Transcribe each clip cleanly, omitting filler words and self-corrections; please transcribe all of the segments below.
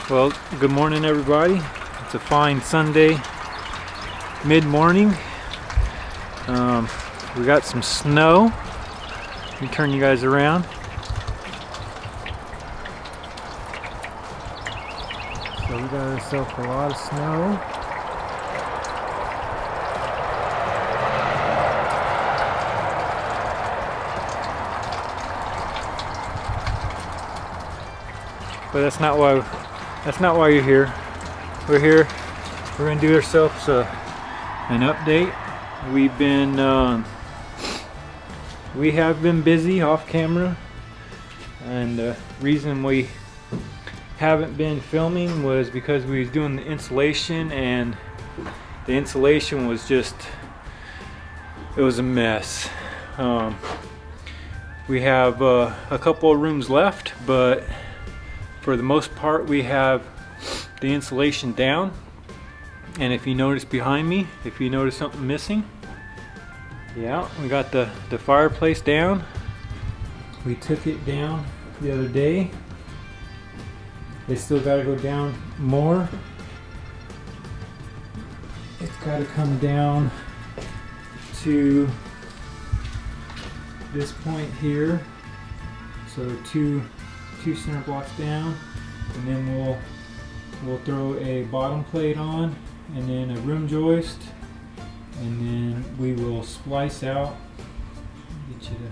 Well, good morning everybody. It's a fine Sunday mid-morning. We got some snow. Let me turn you guys around. So we got ourselves a lot of snow. But that's not why you're here. We're gonna do ourselves an update. We have been busy off camera, and the reason we haven't been filming was because we was doing the insulation, and the insulation was it was a mess. We have a couple of rooms left, but for the most part we have the insulation down. And if you notice behind me, if you notice something missing, yeah, we got the fireplace down. We took it down the other day. They still got to go down more. It's got to come down to this point here. So two center blocks down, and then we'll throw a bottom plate on, and then a room joist, and then we will splice out. Get you to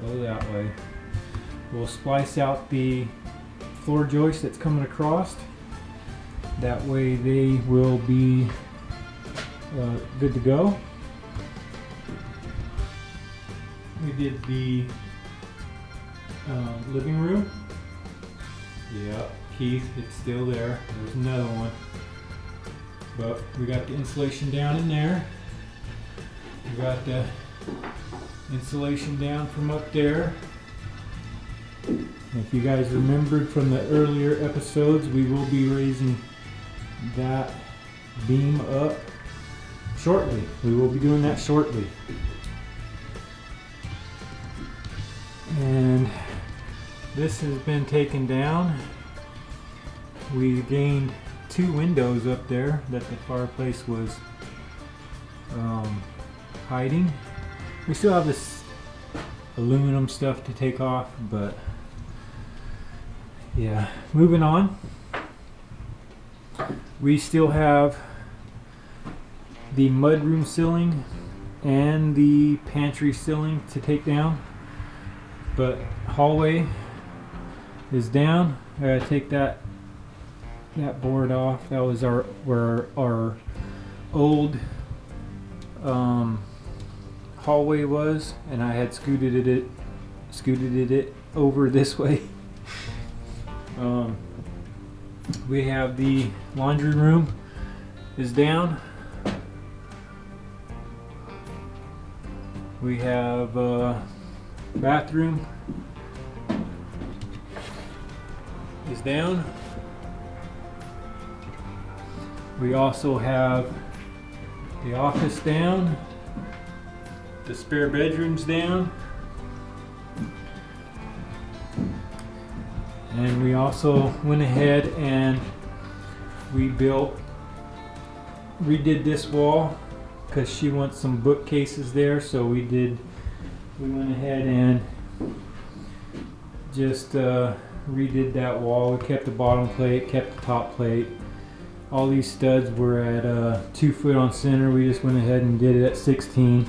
go that way. We'll splice out the floor joist that's coming across. That way they will be good to go. We did the living room. Yeah, Keith, it's still there. There's another one. But we got the insulation down in there. We got the insulation down from up there. If you guys remembered from the earlier episodes, we will be raising that beam up shortly. We will be doing that shortly. And this has been taken down. We gained 2 windows up there that the fireplace was hiding. We still have this aluminum stuff to take off, but yeah, moving on. We still have the mudroom ceiling and the pantry ceiling to take down, but hallway is down. I gotta take that board off. That was where our old hallway was, and I had scooted it over this way. We have the laundry room is down. We have bathroom is down. We also have the office down, the spare bedrooms down, and we also went ahead and we redid this wall because she wants some bookcases there, so we went ahead and just redid that wall. We kept the bottom plate, kept the top plate. All these studs were at 2 foot on center. We just went ahead and did it at 16.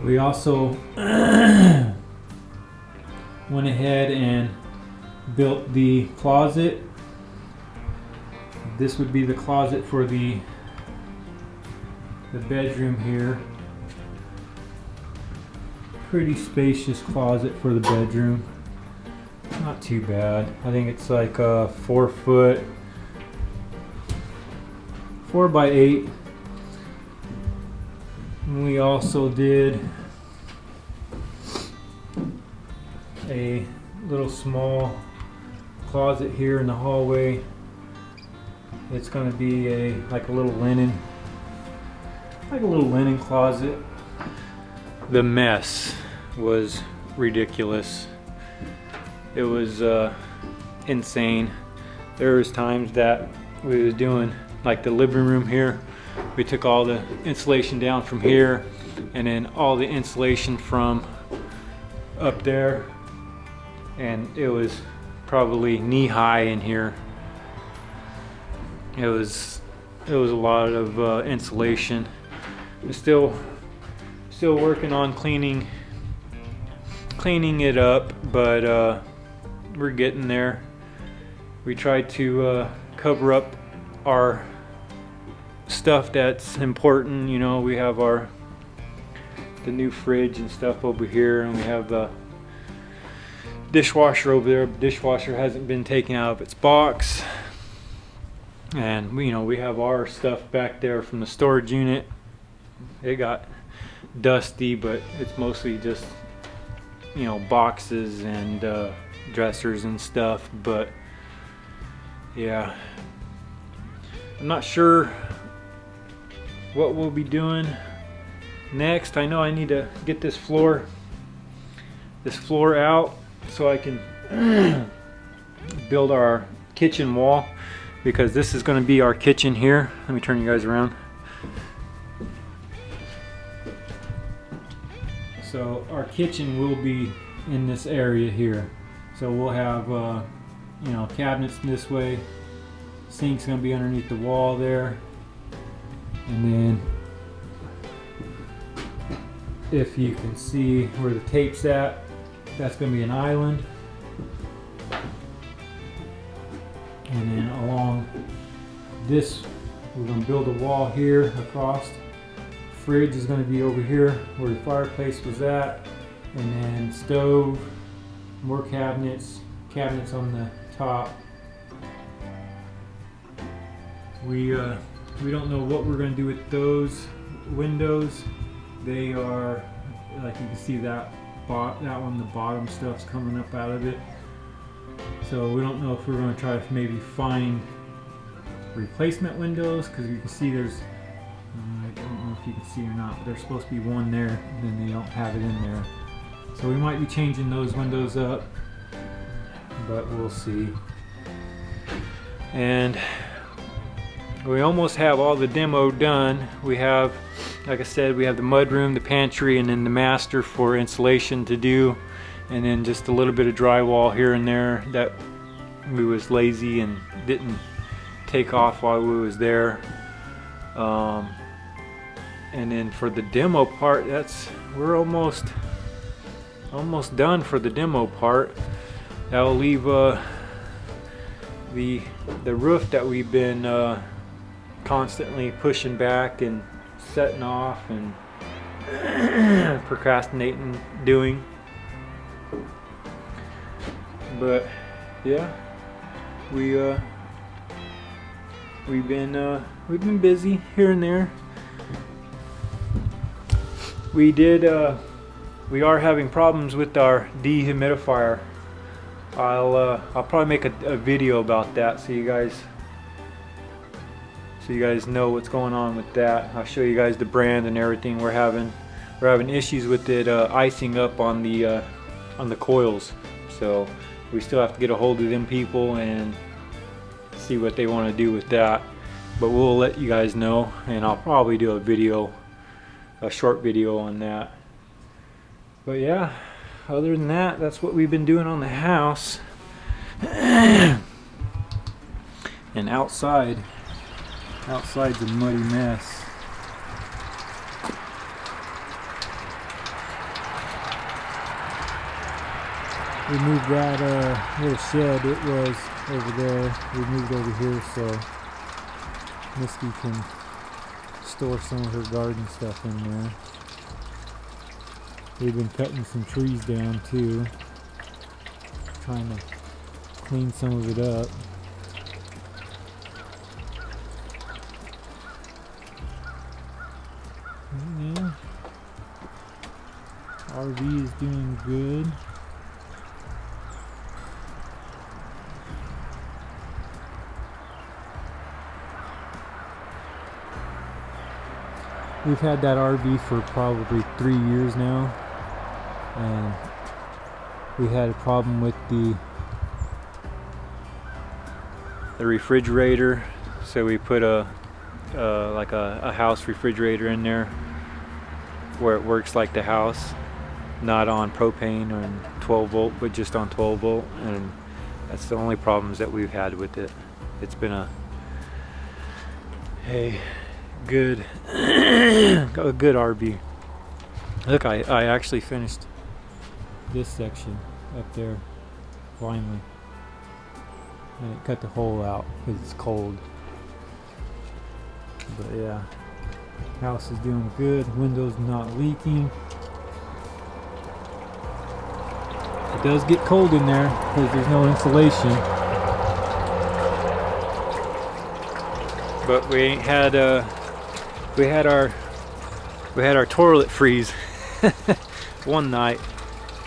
We also went ahead and built the closet. This would be the closet for the bedroom here. Pretty spacious closet for the bedroom. Not too bad. I think it's like a 4 foot, 4 by 8. And we also did a little small closet here in the hallway. It's going to be like a little linen closet. The mess was ridiculous. It was insane. There was times that we was doing like the living room here. We took all the insulation down from here and then all the insulation from up there, and it was probably knee high in here. It was a lot of insulation. I'm still working on cleaning it up, but we're getting there. We tried to cover up our stuff that's important. You know, we have the new fridge and stuff over here, and we have the dishwasher over there. The dishwasher hasn't been taken out of its box, and you know, we have our stuff back there from the storage unit. It got dusty, but it's mostly just, you know, boxes and dressers and stuff. But yeah, I'm not sure what we'll be doing next. I know I need to get this floor out so I can build our kitchen wall, because this is going to be our kitchen here. Let me turn you guys around. So our kitchen will be in this area here. So we'll have you know, cabinets this way. Sink's going to be underneath the wall there. And then if you can see where the tape's at, that's going to be an island. And then along this, we're going to build a wall here across. Fridge is going to be over here where the fireplace was at. And then stove, more cabinets on the top. We don't know what we're going to do with those windows. They are, like you can see that one, the bottom stuff's coming up out of it. So we don't know if we're going to try to maybe find replacement windows, because you can see there's, I don't know if you can see or not, but there's supposed to be one there, and then they don't have it in there. So we might be changing those windows up, but we'll see. And we almost have all the demo done. We have, like I said, we have the mud room, the pantry, and then the master for insulation to do, and then just a little bit of drywall here and there that we was lazy and didn't take off while we was there. And then for the demo part, we're almost done for the demo part. That'll leave the roof that we've been constantly pushing back and setting off and procrastinating doing. But yeah, we've been busy here and there. We are having problems with our dehumidifier. I'll probably make a video about that so you guys know what's going on with that. I'll show you guys the brand and everything. We're having issues with it icing up on the coils. So we still have to get a hold of them people and see what they want to do with that. But we'll let you guys know, and I'll probably do a short video on that. But yeah, other than that, that's what we've been doing on the house. And outside's a muddy mess. We moved that little shed, it was over there. We moved over here so Misty can store some of her garden stuff in there. We've been cutting some trees down too, trying to clean some of it up. Yeah, RV is doing good. We've had that RV for probably 3 years now, and we had a problem with the the refrigerator. So we put like a house refrigerator in there where it works like the house, not on propane or 12 volt, but just on 12 volt. And that's the only problems that we've had with it. It's been a good a good RV. Look, I actually finished this section up there finally, and it cut the hole out because it's cold. But yeah, house is doing good. Windows not leaking. It does get cold in there because there's no insulation. But we had our toilet freeze one night,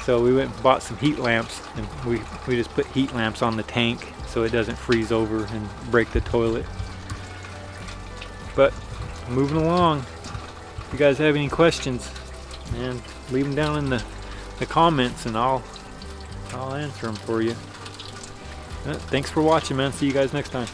so we went and bought some heat lamps, and we just put heat lamps on the tank so it doesn't freeze over and break the toilet. But moving along, if you guys have any questions, man, leave them down in the comments and I'll answer them for you. Thanks for watching, man. See you guys next time.